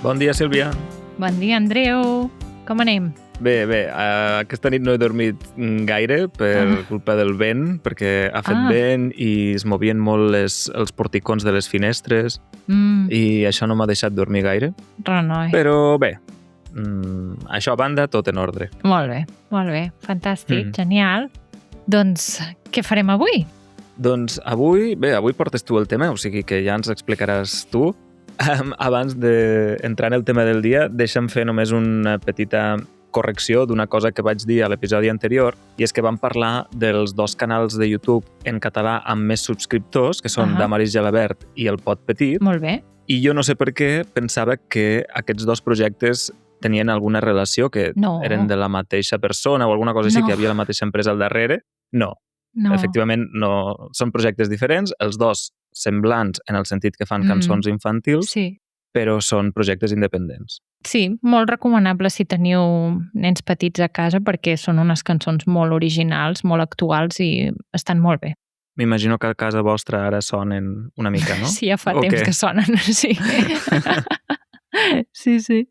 Bon dia, Sílvia. Bon dia, Andreu. Com anem? Bé, aquesta nit no he dormit gaire per culpa del vent, perquè ha fet vent i es movien molt els porticons de les finestres i això no m'ha deixat dormir gaire. Renoi. Però bé, això a banda, tot en ordre. Molt bé. Fantàstic, genial. Doncs què farem avui? Doncs avui portes tu el tema, o sigui que ja ens explicaràs tu. Abans d'entrar en el tema del dia, deixa'm fer només una petita correcció d'una cosa que vaig dir a l'episodi anterior, i és que vam parlar dels 2 canals de YouTube en català amb més subscriptors, que són Damaris Gelabert i El Pot Petit. Molt bé. I jo no sé per què pensava que aquests 2 projectes tenien alguna relació, que eren de la mateixa persona o alguna cosa així, que hi havia la mateixa empresa al darrere. No. Efectivament, no. Són projectes diferents, els 2 semblants en el sentit que fan cançons infantils, però són projectes independents. Sí, molt recomanable si teniu nens petits a casa perquè són unes cançons molt originals, molt actuals i estan molt bé. M'imagino que a casa vostra ara sonen una mica, no? Sí, ja fa temps que sonen, sí. Sí.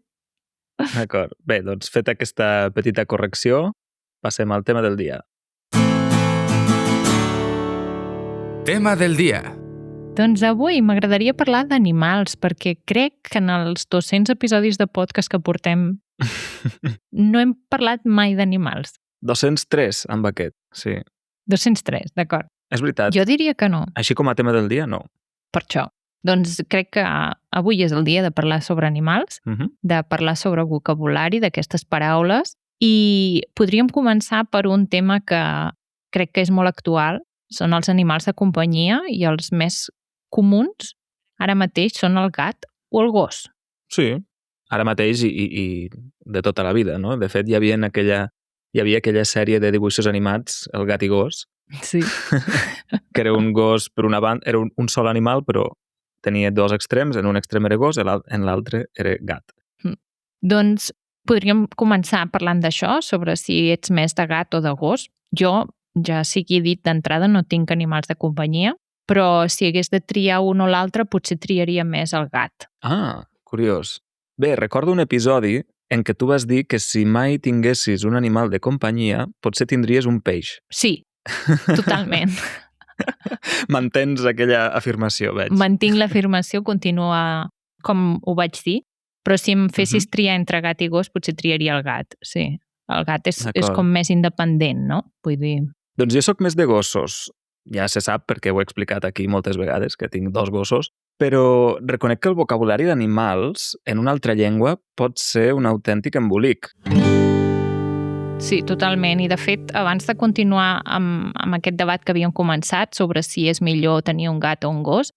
D'acord. Bé, doncs feta aquesta petita correcció, passem al tema del dia. Tema del dia. Doncs avui m'agradaria parlar d'animals, perquè crec que en els 200 episodis de podcast que portem no hem parlat mai d'animals. 203 amb aquest, sí. 203, d'acord. És veritat. Jo diria que no. Així com a tema del dia, no. Per això. Doncs crec que avui és el dia de parlar sobre animals, de parlar sobre vocabulari d'aquestes paraules, i podríem començar per un tema que crec que és molt actual, són els animals de companyia, i els més comuns ara mateix són el gat o el gos. Sí, ara mateix i de tota la vida, no? De fet, hi havia aquella sèrie de dibuixos animats, El gat i gos, sí. que era un gos per una banda, era un sol animal, però tenia 2 extrems, en un extrem era gos, en l'altre era gat. Doncs podríem començar parlant d'això, sobre si ets més de gat o de gos. Jo, ja sigui dit d'entrada, no tinc animals de companyia, però si hagués de triar un o l'altre, potser triaria més el gat. Ah, curiós. Bé, recordo un episodi en què tu vas dir que si mai tinguessis un animal de companyia, potser tindries un peix. Sí, totalment. Mantens aquella afirmació, veig. Mantinc l'afirmació, continua com ho vaig dir, però si em fessis triar entre gat i gos, potser triaria el gat, sí. El gat és com més independent, no? Vull dir... Doncs jo sóc més de gossos. Ja se sap perquè ho he explicat aquí moltes vegades, que tinc 2 gossos, però reconec que el vocabulari d'animals en una altra llengua pot ser un autèntic embolic. Sí, totalment. I de fet, abans de continuar amb aquest debat que havíem començat sobre si és millor tenir un gat o un gos,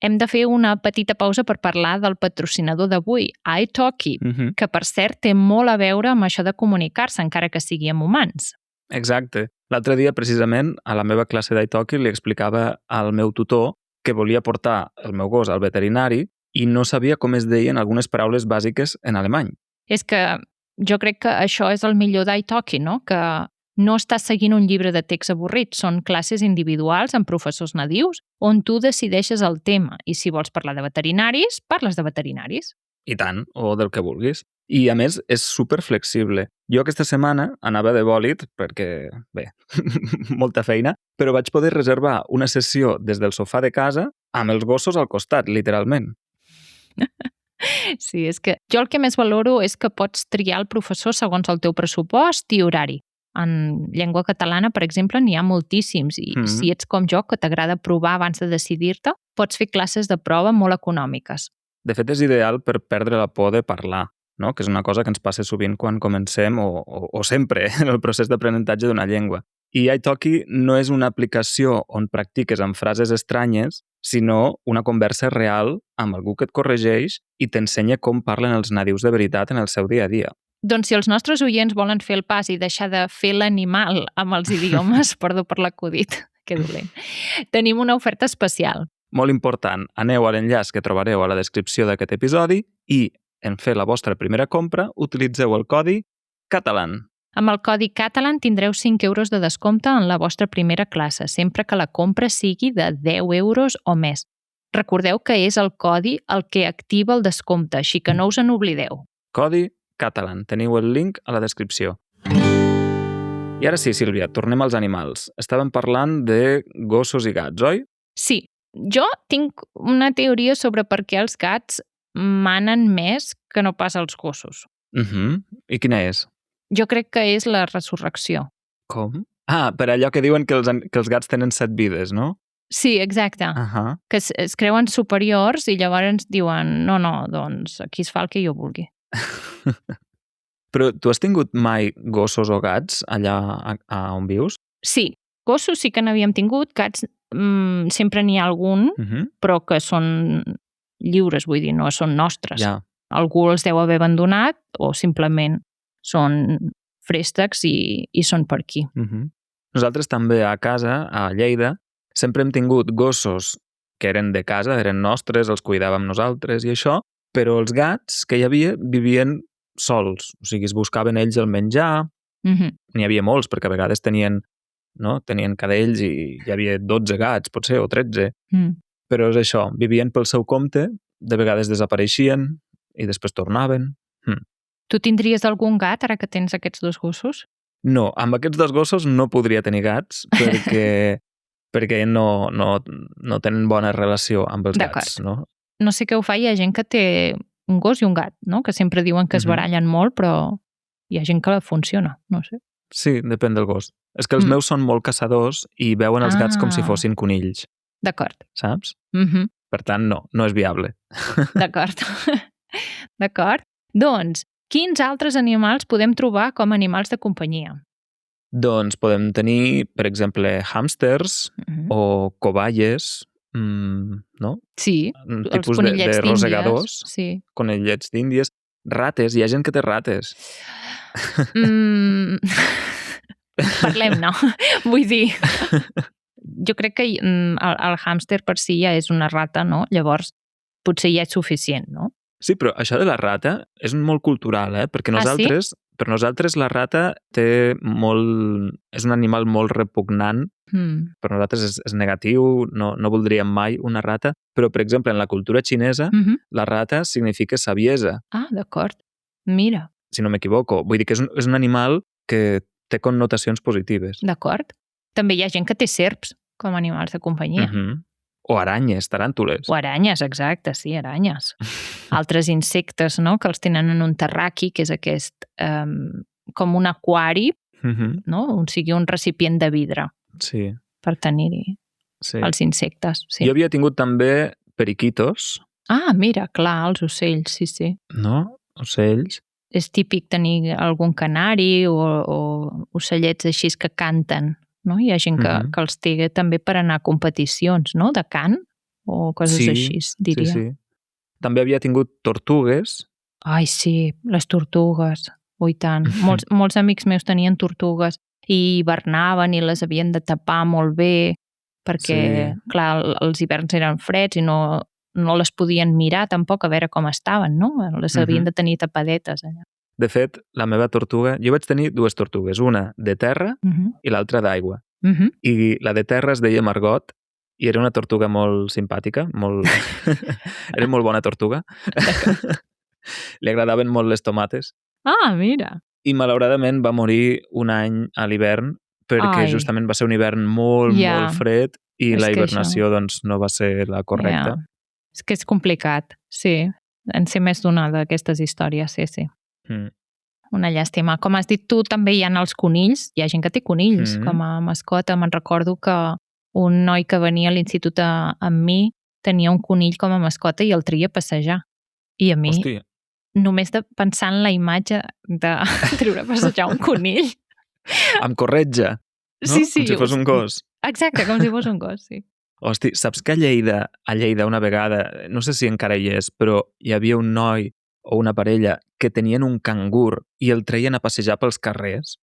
hem de fer una petita pausa per parlar del patrocinador d'avui, italki, que per cert té molt a veure amb això de comunicar-se, encara que sigui amb humans. Exacte. L'altre dia, precisament, a la meva classe d'italki li explicava al meu tutor que volia portar el meu gos al veterinari i no sabia com es deien algunes paraules bàsiques en alemany. És que jo crec que això és el millor d'italki, no? Que no estàs seguint un llibre de text avorrit, són classes individuals amb professors nadius on tu decideixes el tema i si vols parlar de veterinaris, parles de veterinaris. I tant, o del que vulguis. I, a més, és superflexible. Jo aquesta setmana anava de bòlit perquè, bé, molta feina, però vaig poder reservar una sessió des del sofà de casa amb els gossos al costat, literalment. Sí, és que jo el que més valoro és que pots triar el professor segons el teu pressupost i horari. En llengua catalana, per exemple, n'hi ha moltíssims i si ets com jo, que t'agrada provar abans de decidir-te, pots fer classes de prova molt econòmiques. De fet, és ideal per perdre la por de parlar, no? Que és una cosa que ens passa sovint quan comencem o sempre en el procés d'aprenentatge d'una llengua. I italki no és una aplicació on practiques amb frases estranyes, sinó una conversa real amb algú que et corregeix i t'ensenya com parlen els nadius de veritat en el seu dia a dia. Doncs si els nostres oients volen fer el pas i deixar de fer l'animal amb els idiomes, perdó per l'acudit, que dolent, tenim una oferta especial. Molt important, aneu a l'enllaç que trobareu a la descripció d'aquest episodi i, en fer la vostra primera compra, utilitzeu el codi CATALAN. Amb el codi CATALAN tindreu 5 euros de descompte en la vostra primera classe, sempre que la compra sigui de 10 euros o més. recordeu que és el codi el que activa el descompte, així que no us en oblideu. Codi català. Teniu el link a la descripció. I ara sí, Sílvia, tornem als animals. Estàvem parlant de gossos i gats, oi? Sí, jo tinc una teoria sobre per què els gats manen més que no pas els gossos. I quina és? Jo crec que és la resurrecció. Com? Ah, per allò que diuen que els gats tenen 7 vides, no? Sí, exacte. Que es creuen superiors i llavors diuen no, doncs aquí es fa el que jo vulgui. Però tu has tingut mai gossos o gats allà on vius? Sí, gossos sí que n'havíem tingut, gats sempre n'hi ha algun, però que són lliures, vull dir, no són nostres. Ja. Algú els deu haver abandonat o simplement són préstecs i són per aquí. Nosaltres també a casa, a Lleida, sempre hem tingut gossos que eren de casa, eren nostres, els cuidàvem nosaltres i això, però els gats que hi havia vivien sols, o sigui, es buscaven ells el menjar, n'hi havia molts, perquè a vegades tenien cadells i hi havia 12 gats, potser, o 13, però és això, vivien pel seu compte, de vegades desapareixien i després tornaven. Tu tindries algun gat ara que tens aquests 2 gossos? No, amb aquests 2 gossos no podria tenir gats perquè no tenen bona relació amb els gats, no? No sé què ho fa, hi ha gent que té un gos i un gat, no? Que sempre diuen que es barallen molt, però hi ha gent que funciona, no sé. Sí, depèn del gos. És que els meus són molt caçadors i veuen els gats com si fossin conills. D'acord. Saps? Per tant, no és viable. D'acord. D'acord. Doncs, quins altres animals podem trobar com animals de companyia? Doncs podem tenir, per exemple, hàmsters o cobayes, no? Sí, un els tipus conillets de rosegadors, sí. Conillets d'Índies, rates, hi ha gent que té rates. Parlem-ne, vull dir, jo crec que el hàmster per si ja és una rata, no? Llavors, potser ja és suficient, no? Sí, però això de la rata és molt cultural, perquè per nosaltres la rata és un animal molt repugnant. Per nosaltres és negatiu, no voldríem mai una rata, però, per exemple, en la cultura xinesa, la rata significa saviesa. Ah, d'acord. Mira. Si no m'equivoco. Vull dir que és un animal que té connotacions positives. D'acord. També hi ha gent que té serps com a animals de companyia. O aranyes, taràntules. O aranyes, exacte, sí, aranyes. Altres insectes, no?, que els tenen en un terraqui, que és aquest, com un aquari, no?, sigui un recipient de vidre. Sí. Per tenir-hi els insectes. Sí. Jo havia tingut també periquitos. Ah, mira, clar, els ocells, sí. No? Ocells. És típic tenir algun canari o ocellets així que canten. No? Hi ha gent que els té també per anar a competicions, no?, de cant o coses així, diria. Sí. També havia tingut tortugues. Ai, sí, les tortugues. Ui, tant. Molts amics meus tenien tortugues i hibernaven i les havien de tapar molt bé perquè, clar, els hiverns eren freds i no les podien mirar tampoc a veure com estaven, no? Les havien de tenir tapadetes allà. De fet, la meva tortuga... Jo vaig tenir 2 tortugues, una de terra i l'altra d'aigua. I la de terra es deia Margot i era una tortuga molt simpàtica, era molt bona tortuga. Li agradaven molt les tomates. Ah, mira! I malauradament va morir un any a l'hivern perquè justament va ser un hivern molt fred i la hibernació doncs, no va ser la correcta. És que és complicat, sí. En sé més d'una d'aquestes històries, sí. Una llàstima. Com has dit tu, també hi ha els conills. Hi ha gent que té conills com a mascota. Me'n recordo que un noi que venia a l'institut amb mi tenia un conill com a mascota i el tria a passejar. I a mi, només de pensar en la imatge de treure a passejar un conill... Amb corretja, no? Sí. Com si fos un gos. Exacte, com si fos un gos, sí. Hosti, saps que a Lleida una vegada, no sé si encara hi és, però hi havia un noi o una parella que tenien un cangur i el treien a passejar pels carrers.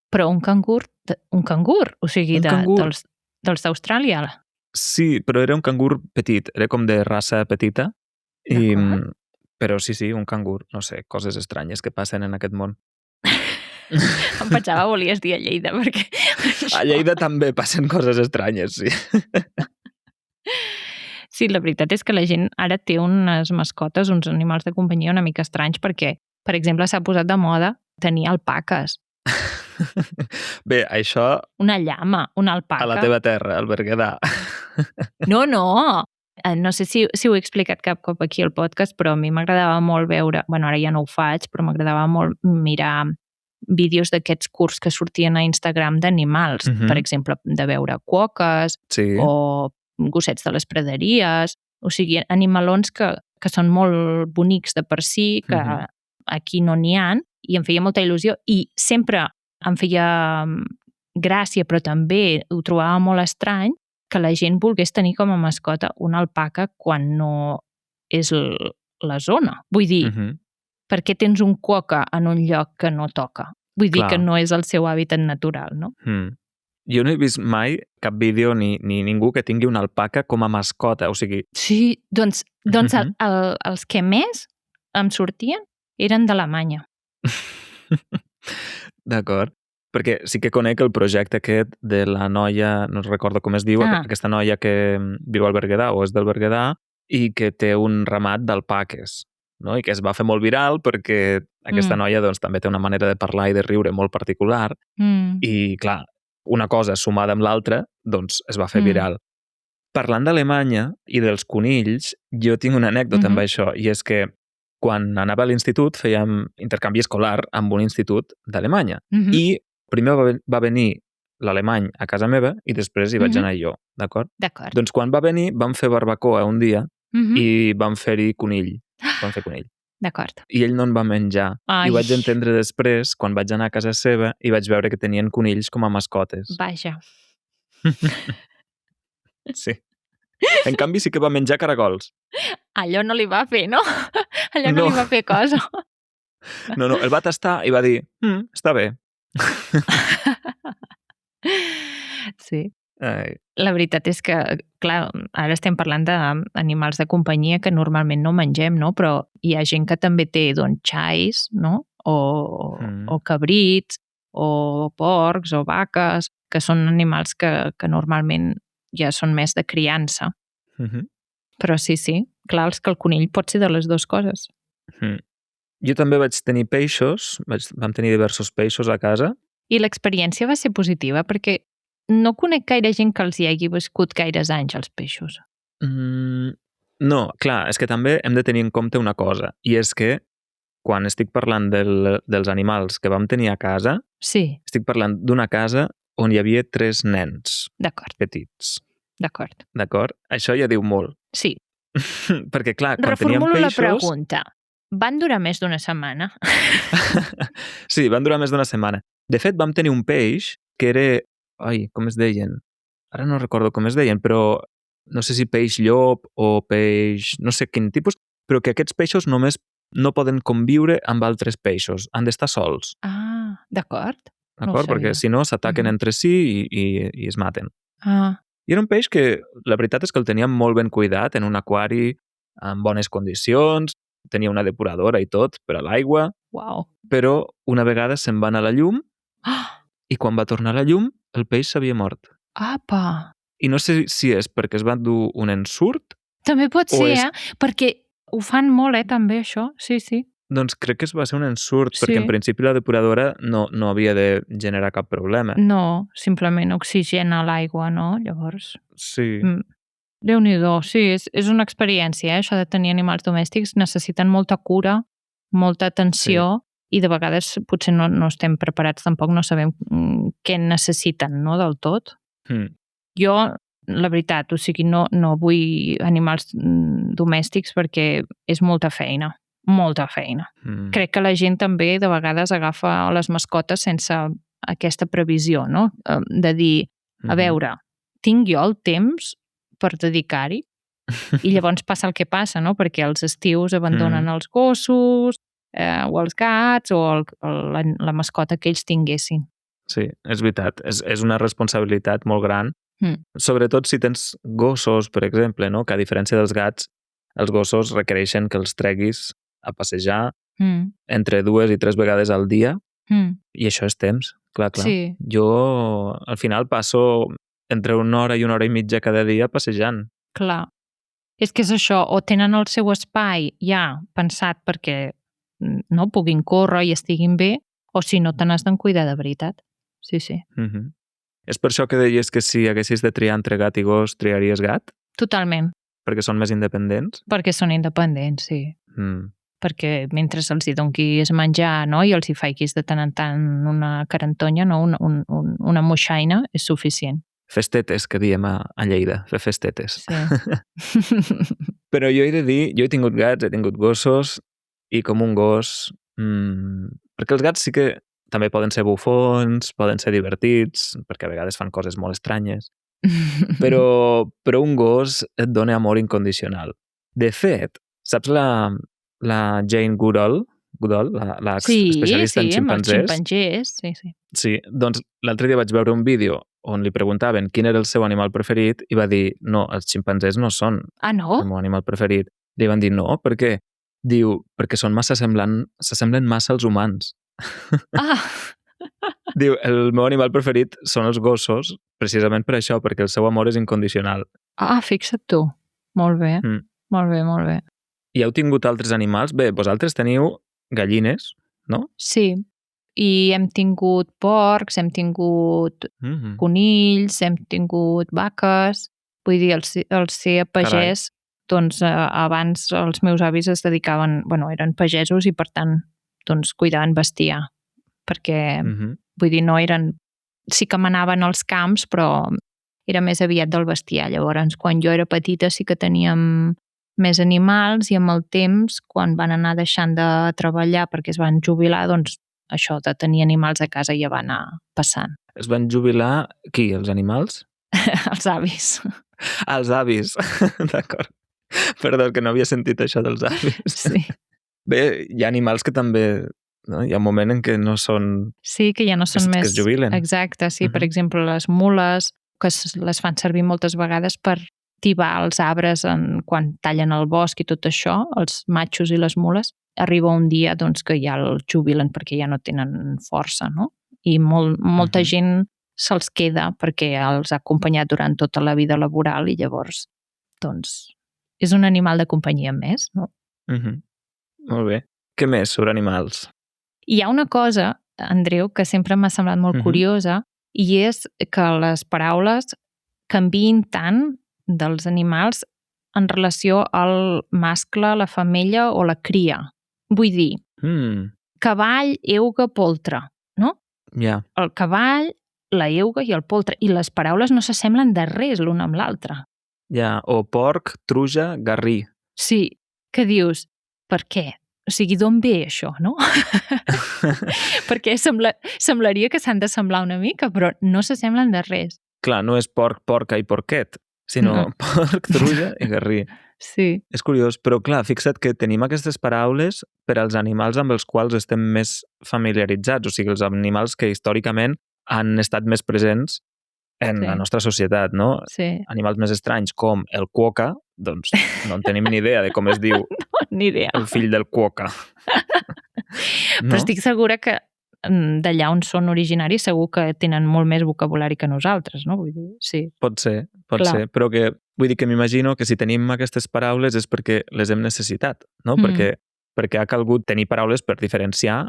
Però un cangur? O sigui, dels d'Austràlia? Sí, però era un cangur petit, era com de raça petita. Però sí, un cangur, no sé, coses estranyes que passen en aquest món. Em pensava volies dir a Lleida, perquè... A Lleida també passen coses estranyes, sí. Sí, la veritat és que la gent ara té unes mascotes, uns animals de companyia una mica estranys perquè, per exemple, s'ha posat de moda tenir alpaques. Bé, això Una llama, una alpaca. a la teva terra, al Berguedà. No, no! No sé si ho he explicat cap cop aquí al podcast, però a mi m'agradava molt veure, bueno, ara ja no ho faig, però m'agradava molt mirar vídeos d'aquests curts que sortien a Instagram d'animals, per exemple, de veure quokes o gossets de les praderies, o sigui, animalons que són molt bonics de per si, que aquí no n'hi ha, i em feia molta il·lusió, i sempre em feia gràcia, però també ho trobava molt estrany, que la gent volgués tenir com a mascota una alpaca quan no és la zona. Vull dir, per què tens un quokka en un lloc que no toca? Vull dir que no és el seu hàbitat natural, no? Jo no he vist mai cap vídeo ni ningú que tingui una alpaca com a mascota, o sigui... Sí, doncs els que més em sortien eren d'Alemanya. D'acord. Perquè sí que conec el projecte aquest de la noia, no recordo com es diu, aquesta noia que viu al Berguedà o és del Berguedà i que té un ramat d'alpaques, no? I que es va fer molt viral perquè aquesta noia doncs, també té una manera de parlar i de riure molt particular i, clar, una cosa sumada amb l'altra, doncs es va fer viral. Parlant d'Alemanya i dels conills, jo tinc una anècdota amb això, i és que quan anava a l'institut fèiem intercanvi escolar amb un institut d'Alemanya. I primer va venir l'alemany a casa meva i després hi vaig anar jo, d'acord? D'acord. Doncs quan va venir vam fer barbacoa un dia i vam fer-hi conill. Vam fer conill. D'acord. I ell no en va menjar. I ho vaig entendre després, quan vaig anar a casa seva i vaig veure que tenien conills com a mascotes. Vaja. Sí. En canvi sí que va menjar caragols. Allò no li va fer, no? Allò no li va fer cosa. No, el va tastar i va dir, està bé. Sí. Ai. La veritat és que, clar, ara estem parlant d'animals de companyia que normalment no mengem, no? Però hi ha gent que també té, doncs, xais, no? O cabrits, o porcs, o vaques, que són animals que normalment ja són més de criança. Però sí, clar, és que el conill pot ser de les dues coses. Jo també vaig tenir peixos, vam tenir diversos peixos a casa. I l'experiència va ser positiva, perquè no conec gaire gent que els hi hagi viscut gaires anys, els peixos. No, clar, és que també hem de tenir en compte una cosa, i és que quan estic parlant dels animals que vam tenir a casa, estic parlant d'una casa on hi havia 3 nens petits. D'acord. D'acord? Això ja diu molt. Sí. Perquè, clar, quan teníem peixos... Reformulo la pregunta. Van durar més d'una setmana? Sí, van durar més d'una setmana. De fet, vam tenir un peix que era... Ai, com es deien? Ara no recordo com es deien, però no sé si peix llop o peix... no sé quin tipus, però que aquests peixos només no poden conviure amb altres peixos. Han d'estar sols. Ah, d'acord. D'acord? Perquè si no s'ataquen entre si i es maten. Ah. I era un peix que la veritat és que el teníem molt ben cuidat en un aquari en bones condicions, tenia una depuradora i tot per a l'aigua, però una vegada se'n va anar la llum i quan va tornar la llum el peix s'havia mort. Apa! I no sé si és perquè es va dur un ensurt. També pot ser, perquè ho fan molt, també, això. Sí. Doncs crec que es va ser un ensurt, perquè en principi la depuradora no havia de generar cap problema. No, simplement oxigena l'aigua, no? Llavors... Sí. Déu-n'hi-do, sí, és una experiència, això de tenir animals domèstics. Necessiten molta cura, molta atenció, i de vegades potser no estem preparats, tampoc no sabem què necessiten, no?, del tot. Jo, la veritat, o sigui, no vull animals domèstics perquè és molta feina. Molta feina. Crec que la gent també de vegades agafa les mascotes sense aquesta previsió, no? De dir, a veure, tinc jo el temps per dedicar-hi? I llavors passa el que passa, no? Perquè als estius abandonen els gossos o els gats o la mascota que ells tinguessin. Sí, és veritat. És una responsabilitat molt gran. Sobretot si tens gossos, per exemple, no? Que a diferència dels gats, els gossos requereixen que els treguis a passejar entre 2 i 3 vegades al dia i això és temps, clar. Sí. Jo al final passo entre 1 hora i 1 hora i mitja cada dia passejant. Clar. És que és això, o tenen el seu espai ja pensat perquè no puguin córrer i estiguin bé, o si no te n'has d'en cuidar de veritat. Sí, sí. És per això que deies que si haguessis de triar entre gat i gos, triaries gat? Totalment. Perquè són més independents? Perquè són independents, sí. Perquè mentre se'ls hi donquis menjar, no? I els hi faiguis de tant en tant una carantonya, no? una moixaina, és suficient. Festetes, que diem a Lleida, fer festetes. Sí. Però jo he de dir, jo he tingut gats, he tingut gossos, i com un gos... perquè els gats sí que també poden ser bufons, poden ser divertits, perquè a vegades fan coses molt estranyes, però un gos et dona amor incondicional. De fet, saps la Jane Goodall, especialista en ximpanzés? Sí, amb els ximpanzés, sí. Sí, doncs l'altre dia vaig veure un vídeo on li preguntaven quin era el seu animal preferit i va dir, no, els ximpanzés no són el meu animal preferit. Li van dir, no, per què? Diu, perquè s'assemblen massa als humans. Diu, el meu animal preferit són els gossos, precisament per això, perquè el seu amor és incondicional. Fixa't tu. Molt bé, molt bé, molt bé. I heu tingut altres animals? Bé, vosaltres teniu gallines, no? Sí, i hem tingut porcs, hem tingut conills, hem tingut vaques, vull dir, el ser pagès, doncs abans els meus avis es dedicaven, eren pagesos i per tant, doncs cuidaven bestiar, perquè, vull dir, no eren, sí que manaven als camps, però era més aviat del bestiar. Llavors, quan jo era petita sí que teníem més animals i amb el temps, quan van anar deixant de treballar perquè es van jubilar, doncs això de tenir animals a casa ja va anar passant. Es van jubilar qui, els animals? Els avis. Els avis, d'acord. Perdó, que no havia sentit això dels avis. Sí. Bé, hi ha animals que també... No? Hi ha un moment en què no són... Sí, que ja no són més... Que es jubilen. Exacte, sí. Per exemple, les mules, que les fan servir moltes vegades per tibar els arbres quan tallen el bosc i tot això, els matxos i les mules, arriba un dia doncs, que ja el jubilen perquè ja no tenen força, no? I molta gent se'ls queda perquè els ha acompanyat durant tota la vida laboral i llavors, doncs, és un animal de companyia més, no? Molt bé. Què més sobre animals? Hi ha una cosa, Andreu, que sempre m'ha semblat molt curiosa i és que les paraules canviïn tant dels animals en relació al mascle, la femella o la cria. Vull dir, cavall, euga, poltre, no? Ja. El cavall, la euga i el poltre. I les paraules no s'assemblen de res l'una amb l'altra. Ja, o porc, truja, garrí. Sí, que dius, per què? O sigui, d'on ve això, no? Perquè semblaria que s'han de semblar una mica, però no s'assemblen de res. Clar, no és porc, porca i porquet, sinó porc, truja i garrí. Sí. És curiós, però clar, fixa't que tenim aquestes paraules per als animals amb els quals estem més familiaritzats, o sigui, els animals que històricament han estat més presents en la nostra societat, no? Sí. Animals més estranys com el quokka, doncs no en tenim ni idea de com es diu ni idea. El fill del quokka. No? Però estic segura que d'allà on són originaris segur que tenen molt més vocabulari que nosaltres, no? Vull dir, sí. Pot ser, però que vull dir que m'imagino que si tenim aquestes paraules és perquè les hem necessitat, no? Perquè ha calgut tenir paraules per diferenciar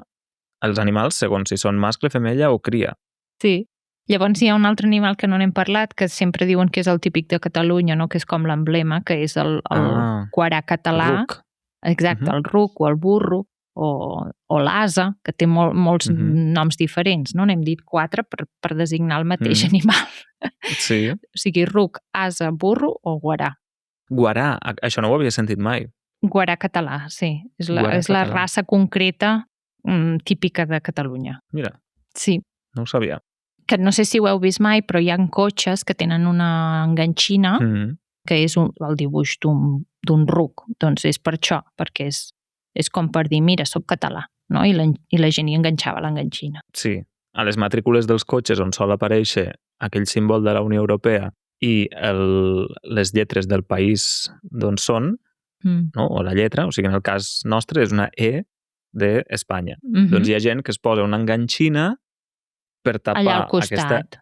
els animals segons si són mascle, femella o cria. Sí. Llavors hi ha un altre animal que no n'hem parlat, que sempre diuen que és el típic de Catalunya, no? Que és com l'emblema, que és el guarà català. El ruc. Exacte, el ruc o el burro o l'asa, que té molts noms diferents, no? N'hem dit 4 per designar el mateix animal. Sí. O sigui, ruc, asa, burro o guarà. Guarà, això no ho havia sentit mai. Guarà català, sí. És la raça concreta típica de Catalunya. Mira, sí. No ho sabia. Que no sé si ho heu vist mai, però hi ha cotxes que tenen una enganxina que és el dibuix d'un ruc. Doncs és per això, perquè és com per dir, mira, soc català, no? I la gent hi enganxava l'enganxina. Sí, a les matrícules dels cotxes on sol aparèixer aquell símbol de la Unió Europea i les lletres del país d'on són, no? O la lletra, o sigui, en el cas nostre és una E d'Espanya. Doncs hi ha gent que es posa una enganxina per tapar allà al costat.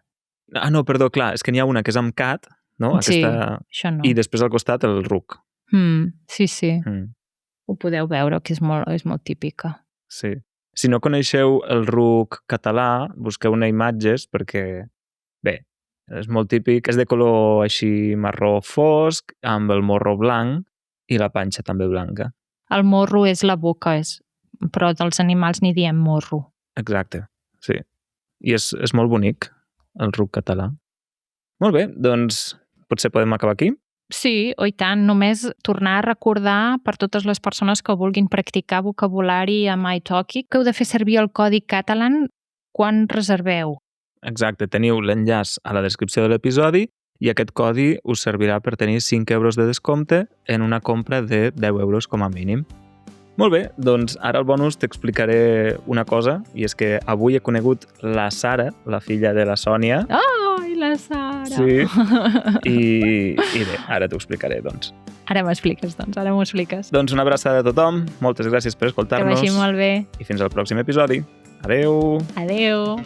No, perdó, clar, és que n'hi ha una que és amb cat, no? Sí, això no. I després al costat el ruc. Sí, sí. Ho podeu veure, que és molt típica. Sí. Si no coneixeu el ruc català, busqueu-ne imatges perquè, bé, és molt típic, és de color així marró fosc, amb el morro blanc i la panxa també blanca. El morro és la boca, però dels animals n'hi diem morro. Exacte, sí. I és molt bonic, el ruc català. Molt bé, doncs potser podem acabar aquí? Sí, i tant. Només tornar a recordar per totes les persones que vulguin practicar vocabulari amb iTalki que heu de fer servir el codi Catalan quan reserveu. Exacte, teniu l'enllaç a la descripció de l'episodi i aquest codi us servirà per tenir 5 euros de descompte en una compra de 10 euros com a mínim. Molt bé, doncs ara al bonus t'explicaré una cosa, i és que avui he conegut la Sara, la filla de la Sònia. Ai, la Sara! Sí, i bé, ara t'ho explicaré, doncs. Ara m'expliques, doncs, ara m'ho expliques. Doncs una abraçada a tothom, moltes gràcies per escoltar-nos. Que vagi molt bé. I fins al pròxim episodi. Adeu! Adeu!